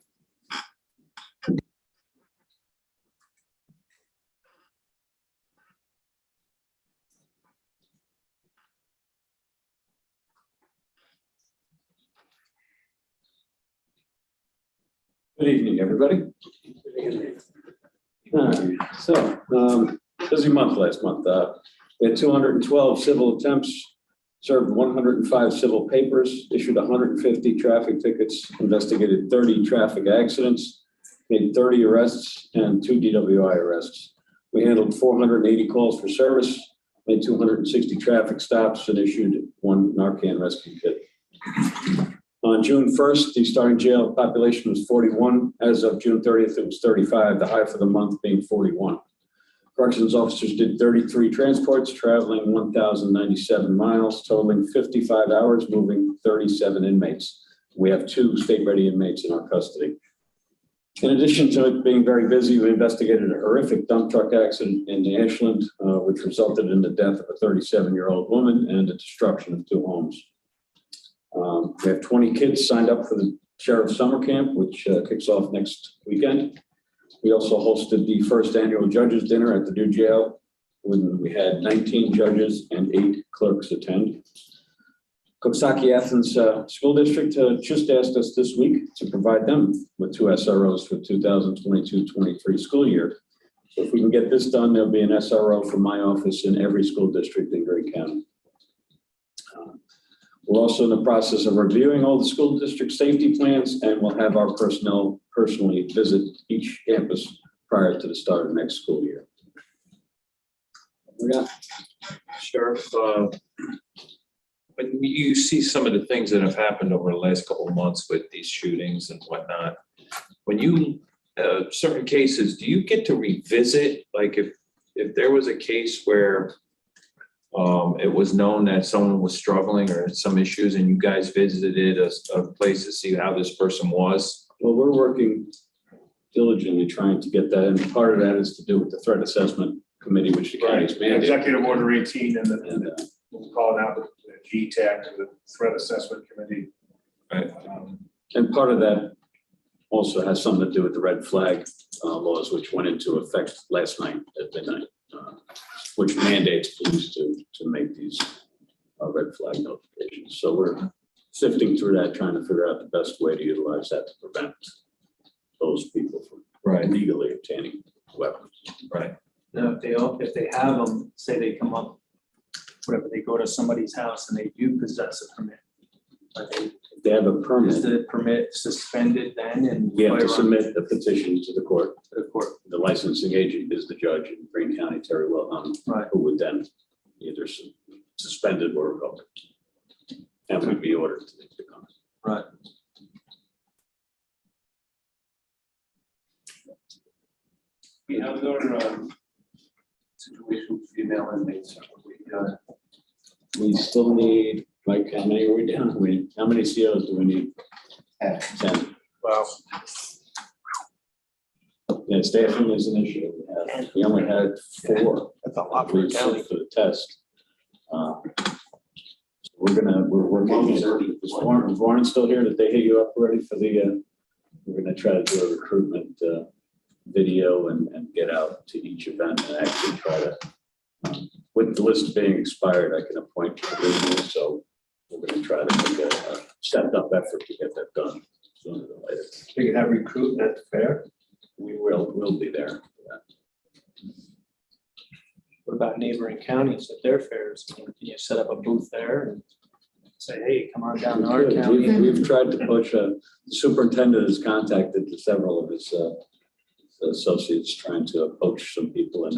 Good evening, everybody. Busy month last month. We had 212 civil attempts, served 105 civil papers, issued 150 traffic tickets, investigated 30 traffic accidents, made 30 arrests and 2 DWI arrests. We handled 480 calls for service, made 260 traffic stops, and issued 1 Narcan rescue kit. On June 1st, the starting jail population was 41. As of June 30th, it was 35, the high for the month being 41. Corrections officers did 33 transports, traveling 1,097 miles, totaling 55 hours, moving 37 inmates. We have 2 state-ready inmates in our custody. In addition to it being very busy, we investigated a horrific dump truck accident in Ashland, which resulted in the death of a 37-year-old woman and the destruction of 2 homes. We have 20 kids signed up for the Sheriff's Summer Camp, which kicks off next weekend. We also hosted the first annual judges dinner at the new jail when we had 19 judges and 8 clerks attend. Coxsackie Athens School District just asked us this week to provide them with 2 SROs for 2022-23 school year. So if we can get this done, there'll be an SRO from my office in every school district in Greene County. We're also in the process of reviewing all the school district safety plans, and we'll have our personnel personally visit each campus prior to the start of next school year. Sheriff, when you see some of the things that have happened over the last couple of months with these shootings and whatnot, when you, certain cases, do you get to revisit, like if there was a case where it was known that someone was struggling or had some issues and you guys visited a place to see how this person was? Well, we're working diligently trying to get that, and part of that is to do with the threat assessment committee, which the county's mandated. Executive Order 18 and we'll call it out the GTAC, the Threat Assessment Committee. Right. And part of that also has something to do with the red flag laws, which went into effect last night at midnight, which mandates police to make these red flag notifications. So we're sifting through that, trying to figure out the best way to utilize that to prevent those people from legally obtaining weapons. Right. Now, if they have them, say they come up, whatever, they go to somebody's house and they do possess a permit. If they have a permit. Is the permit suspended then? And we have to submit a petition to the court. To the court. The licensing agent is the judge in Greene County, Terry Wilhelm, who would then either suspend it or revoke it. And would be ordered to take the comment. Right. How's our situation with female inmates? We still need, like, how many are we down? How many COs do we need? 10. Wow. Yeah, staffing is an issue. We only had 4. That's a lot for a county. For the test. We're working on it. Is Warren still here? Did they hit you up already for the, we're gonna try to do a recruitment video and get out to each event and actually try to, with the list being expired, I can appoint provisionally, so we're gonna try to make a stepped up effort to get that done sooner than later. So you have recruit at the fair? We'll be there for that. What about neighboring counties at their fairs? Can you set up a booth there? say, hey, come on down to our county. We've tried to push, the superintendent has contacted several of his associates trying to poach some people, and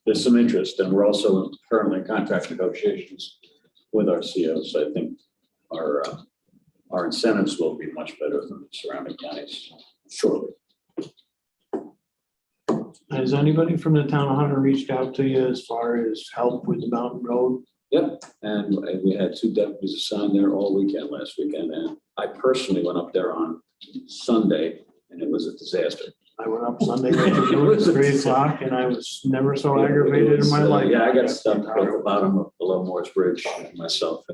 there's some interest, and we're also currently in contract negotiations with our COs. I think our incentives will be much better than the surrounding counties shortly. Has anybody from the town of Hunter reached out to you as far as help with the mountain road? Yep, and we had 2 deputies assigned there all weekend, last weekend, and I personally went up there on Sunday, and it was a disaster. I went up Sunday at 3:00 and I was never so aggravated in my life. Yeah, I got stuck at the bottom of below Morris Bridge myself,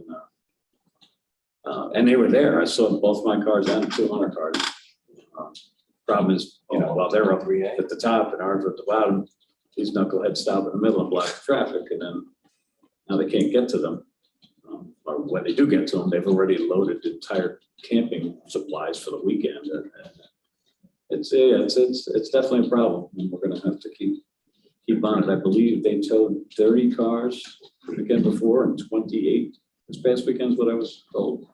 and they were there. I saw both my cars and 200 cars. Problem is, while they're up at the top and ours are at the bottom, these knuckleheads stop in the middle and block the traffic, and then now they can't get to them. Or when they do get to them, they've already loaded entire camping supplies for the weekend. And it's definitely a problem, and we're gonna have to keep on it. I believe they towed 30 cars the weekend before and 28 this past weekend is what I was told.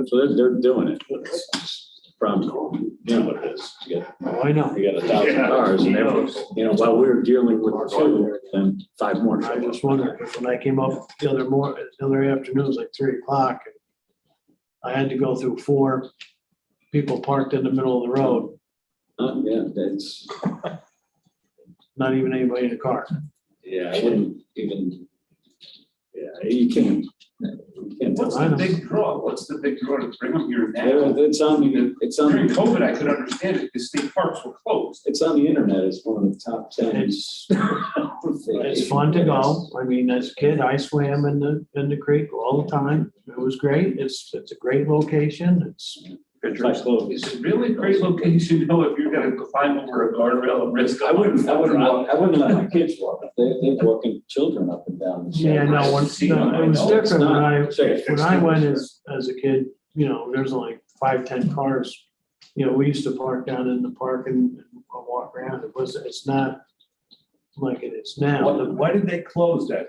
So they're doing it. Problem, you know what it is. I know. You got 1,000 cars, and while we're dealing with 2, then 5 more. I just wondered, because when I came up the other afternoon, it was like 3:00. And I had to go through 4 people parked in the middle of the road. Yeah, that's. Not even anybody in the car. Yeah, I wouldn't even, you can't. What's the big draw? What's the big draw to bring them here now? It's on During COVID, I could understand it because state parks were closed. It's on the internet. It's one of the top 10. It's fun to go. I mean, as a kid, I swam in the creek all the time. It was great. It's a great location. It's Is it really a great location? If you're gonna climb over a guardrail and risk. I wouldn't let my kids walk. They're walking children up and down. Yeah, no, it was different when I went as a kid, there's only 5-10 cars. We used to park down in the park and walk around. It's not like it is now. Why did they close that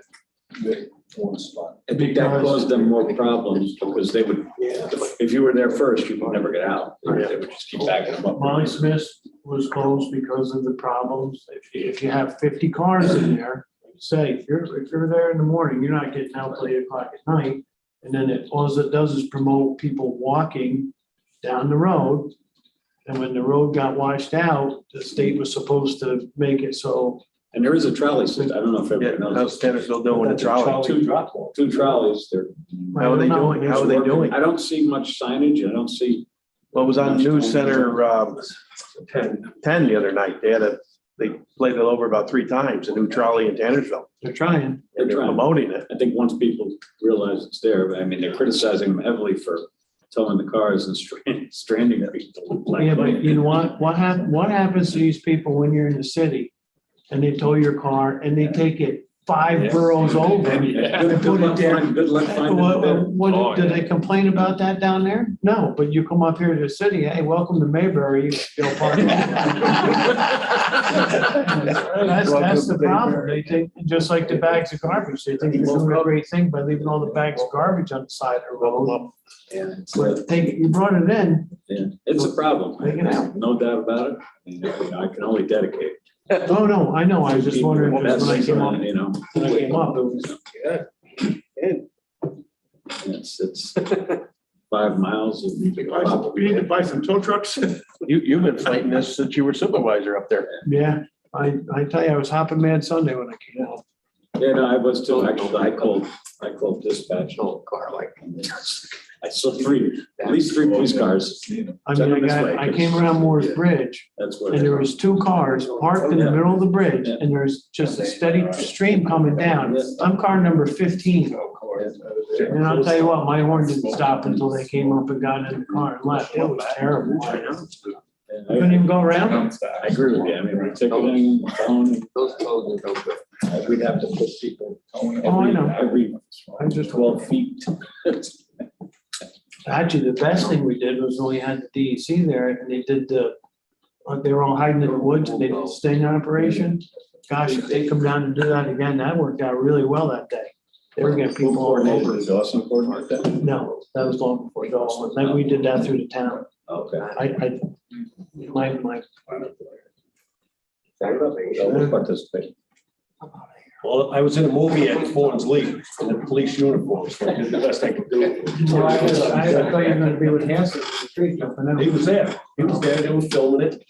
one spot? I think that caused them more problems because they would, if you were there first, you would never get out. They would just keep backing them up. Molly Smith was closed because of the problems. If you have 50 cars in there, say, if you're there in the morning, you're not getting out till 8:00 at night. And then all it does is promote people walking down the road. And when the road got washed out, the state was supposed to make it so. And there is a trolley system. I don't know if everybody knows. How's Stannisville doing with the trolley? 2 trolleys. How are they doing? How are they doing? I don't see much signage. I don't see. Well, it was on News Center 10 the other night. They played it over about 3 times, a new trolley in Tannersville. They're trying. They're promoting it. I think once people realize it's there, but I mean, they're criticizing them heavily for towing the cars and stranding people. Yeah, but you know what happens to these people when you're in the city and they tow your car and they take it 5 boroughs over and put it there? Good luck finding. Do they complain about that down there? No, but you come up here to the city, hey, welcome to Mayberry, you'll park. That's the problem. They think, just like the bags of garbage, they think they're doing a great thing by leaving all the bags of garbage on the side of the road. Yeah, But you brought it in. Yeah, it's a problem. Take it out. No doubt about it. I mean, I can only dedicate. Oh, no, I know. I was just wondering, just when I came up, You know. when I came up, it was. It's 5 miles. We need to buy some tow trucks. You've been fighting this since you were supervisor up there. Yeah, I tell you, I was hopping mad Sunday when I came out. Yeah, no, I was too. Actually, I called dispatch. I saw at least three police cars. I mean, I came around Moore's Bridge and there was 2 cars parked in the middle of the bridge and there's just a steady stream coming down. I'm car number 15. And I'll tell you what, my horn didn't stop until they came up and got in the car and left. It was terrible. Couldn't even go around. I agree with you. I mean, we're ticketing, phone. Those tolls are no good. We'd have to put people every 12 feet. Actually, the best thing we did was when we had the DEC there and they did they were all hiding in the woods and they did a sting operation. Gosh, if they come down and do that again, that worked out really well that day. They were getting people all over. Did Dawson coordinate that? No, that was long before Dawson. Then we did that through the town. Okay. My. We'll participate. Well, I was in a movie at Ford's League in the police uniforms, so I did the best I could do. Well, I thought you were gonna be with Hanson, the tree jumping out. He was there, they were filming it.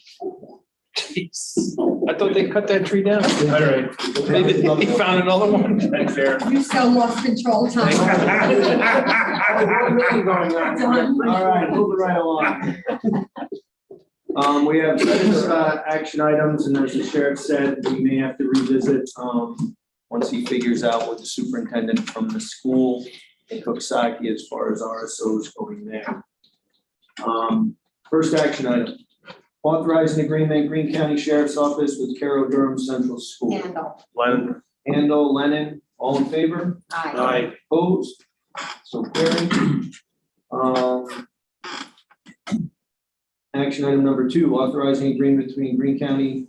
I thought they cut that tree down. All right. He found another one. Thanks, Aaron. You so lost control, Tom. All right, moving right along. We have six action items, and as the sheriff said, we may have to revisit once he figures out what the superintendent from the school in Cooksaki as far as RSOs going there. First action item, authorizing agreement, Greene County Sheriff's Office with Carroll Durham Central School. Handle. Handle, Lennon, all in favor? Aye. Opposed? So carried. Action item number 2, authorizing agreement between Greene County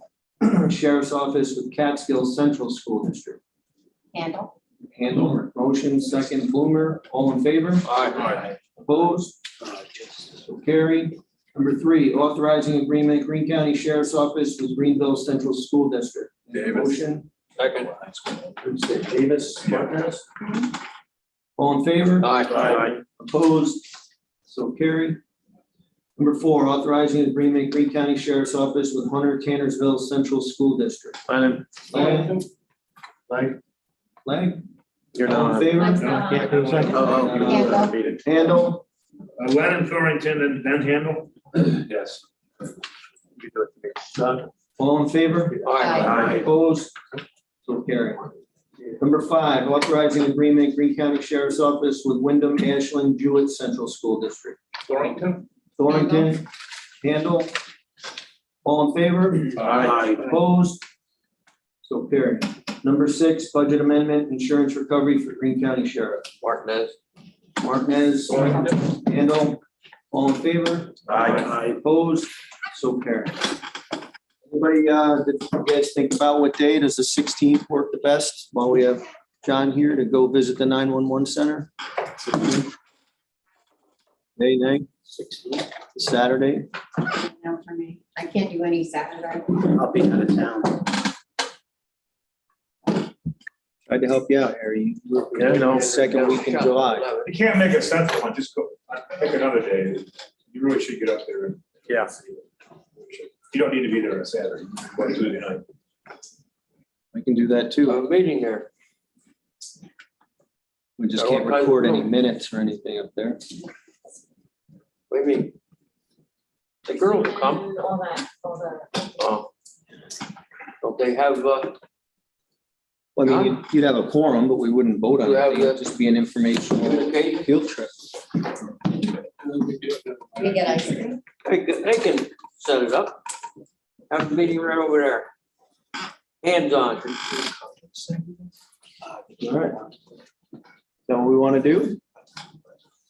Sheriff's Office with Catskill Central School District. Handle. Handle, motion, second, Bloomer, all in favor? Aye. Opposed? So carried. Number 3, authorizing agreement, Greene County Sheriff's Office with Greenville Central School District. Davis. Motion, Second. Davis, Martinez. All in favor? Aye. Opposed? So carried. Number 4, authorizing agreement, Greene County Sheriff's Office with Hunter Tannersville Central School District. Lennon. Leg? You're All in not. favor? Can't do a second. Handle? Lennon, Thorrington, and then Handle? Yes. All in favor? Aye. Opposed? So carried. Number 5, authorizing agreement, Greene County Sheriff's Office with Wyndham Ashland Jewett Central School District. Thorrington? Thorrington, Handle. All in favor? Aye. Opposed? So carried. Number 6, budget amendment, insurance recovery for Greene County Sheriff. Martinez. Martinez, Handle, all in favor? Aye. Opposed? So carried. Anybody, did you guys think about what day does the 16th work the best while we have John here to go visit the 911 center? Nay, 16th, Saturday. No, for me. I can't do any Saturday. I'll be out of town. Tried to help you out, Harry. Yeah, I know. Second week in July. You can't make a central one, just go, pick another day. You really should get up there. And Yeah. You don't need to be there on a Saturday, or Tuesday night. I can do that too. Meeting there. We just can't record any minutes or anything up there. What do you mean? The girls will come. And all that, all the. Oh. Don't they have, I mean, you'd have a quorum, but we wouldn't vote on You it. have It'd the- just be an informational communication? field trip. We get ice cream. They can set it up. Have the meeting right over there. Hands on. All right. So what we want to do?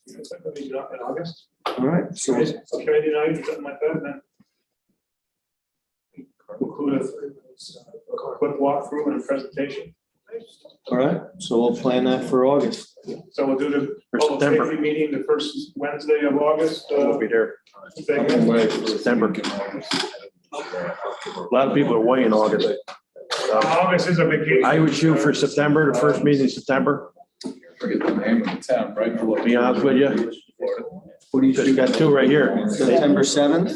In August? All right, so Committee night or something like that, and then include a quick walkthrough and a presentation. all right, so we'll plan that for August. So we'll do the For public September. safety meeting the first Wednesday of August. We'll be there. September. A lot of people are away in August. August is a vacation. I would shoot for September, the first meeting in September. Forget the name of the town, right? To be honest with you. What do you Just got 2 right here. September 7th?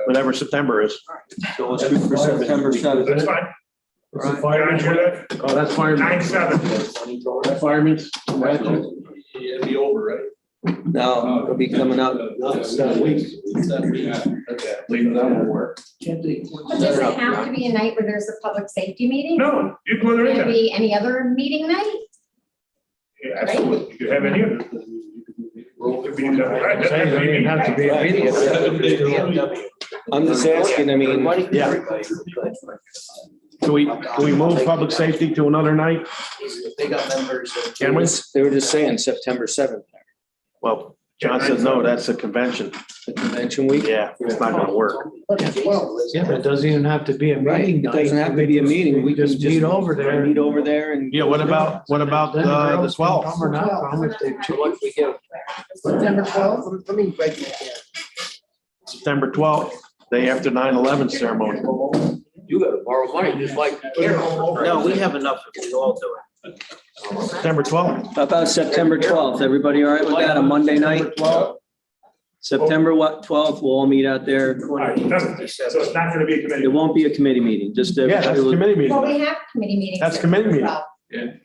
Whatever September is. So let's shoot for September 7th. That's fine. John, hear that? Oh, that's fireman. 9/7. That fireman's. It'll be over, right? No, it'll be coming up. Leave that one work. Does it have to be a night where there's a public safety meeting? No, you can go there Can it anytime. be any other meeting night? Yeah, absolutely. You could have any of it. Could be- right, doesn't Saying, have to it be- didn't have to be immediate. I'm just asking, I mean, Yeah. Can we move public safety to another night? they got members. Can we? They were just saying September 7th. Well, John said, no, that's a convention. The convention week? Yeah, it's not gonna work. Yeah, but it doesn't even have to be a Right, meeting it doesn't night. have to be a meeting. We can Just meet over there. Meet over there and. Yeah, what about Then the girls can 12th? Come or not come if they So what we give, September 12th, let me break that down. September 12th, day after 9/11 ceremony. you gotta borrow money just like Carol. No, we have enough, we all do it. September 12th. How about September 12th? Everybody all right with that, a Monday night? September 12th, we'll all meet out there. All right, so it's not gonna be a committee. It won't be a committee meeting, just. Yeah, that's a committee Well, meeting. we have committee meetings. That's committee meeting. September 12th.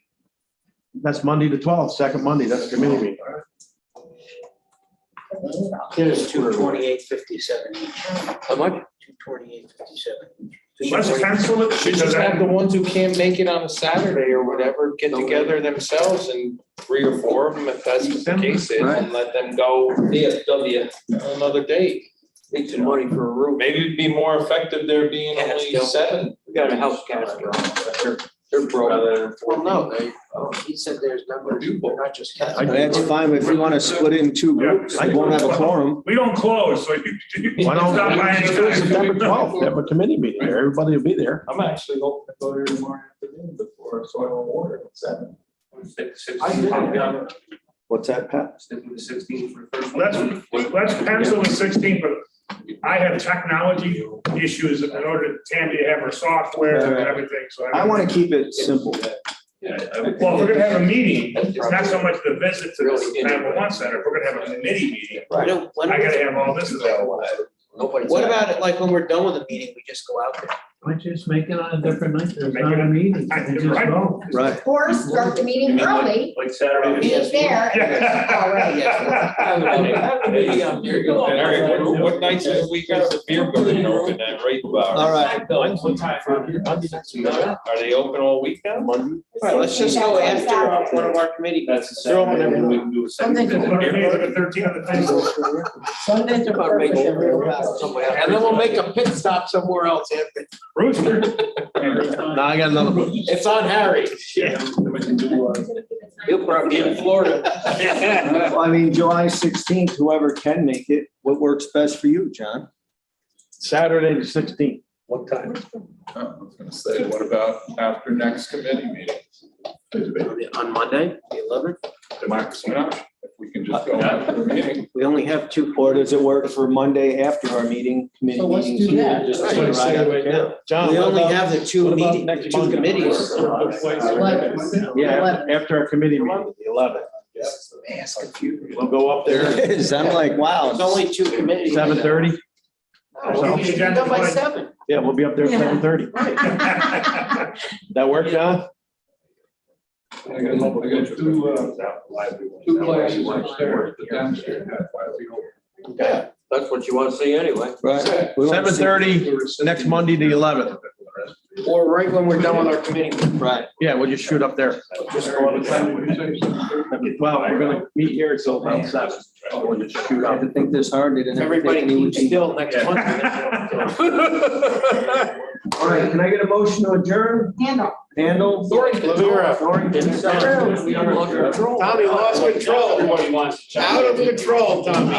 That's Monday the 12th, second Monday, that's a committee meeting. There's 228.57 each. How much? 228.57. Let's pencil it. Should just have the ones who can't make it on a Saturday or whatever, get together themselves and 3 or 4 of them, if that's what the case is, and let them go DFW, another day. need some money for a roof. Maybe it'd be more effective there being only Catskill. 7. We got a house Catskill. They're broke. Well, no, he said there's numbers, they're not just. That's fine, if we want to split it in two groups, I won't have a quorum. We don't close, so you. Why don't Stop by we just do it anytime. September 12th, have a committee meeting there, everybody will be there. I'm actually hoping to go there tomorrow afternoon before soil and water at 7. What's that, Pat? Stick with the 16th for the first. Let's pencil the 16th, but I have technology issues in order to Tammy to have her software and everything, so. I want to keep it simple. Well, if we're gonna have a meeting, it's not so much the visit to the 911 center, if we're gonna have a committee meeting, I gotta have all this available. What about it, like, when we're done with the meeting, we just go out there? Why don't you just make it on a different night? There's not a meeting. You just Right. go. Right. Or start the meeting early, Like Saturday. meet there. Eric, what nights of the week is the beer garden open at Rate Bar? All right. Are they open all week now? All right, let's just go after one of our committee meetings. They're open every week. Do a second Okay, visit. the 13th of the thing. Sundays are perfect. And then we'll make a pit stop somewhere else, Anthony. Rooster. Now I got another. It's on Harry. He'll probably be in Florida. I mean, July 16th, whoever can make it, what works best for you, John? Saturday the 16th. What time? I was gonna say, what about after next committee meeting? On Monday, the 11th? Democracy, if we can just go after the meeting. We only have two, or does it work for Monday after our meeting, committee So let's meetings? do that. Just Right. put it right out there. John, We what only about- have the two what about meetings, next two Monday? committees. Yeah, after our committee meeting, the 11th. We'll go up there It is, I'm like, wow. It's only two committees. 7:30. We should be done by 7. Yeah, we'll be up there at 7:30. That work, John? I got 2 classes upstairs, the downstairs. Yeah, that's what you wanna see anyway. Right. 7:30, next Monday, the 11th. Or right when we're done with our committee. Right. Yeah, we'll just shoot up there. Well, we're gonna meet here until about 7. We'll just shoot I up. had to think this hard, they didn't. have to Everybody take any keep routine. still next month. All right, can I get a motion to adjourn? Handle. Handle? Lavera. Tommy lost control. Everybody wants to. Out of control, Tommy.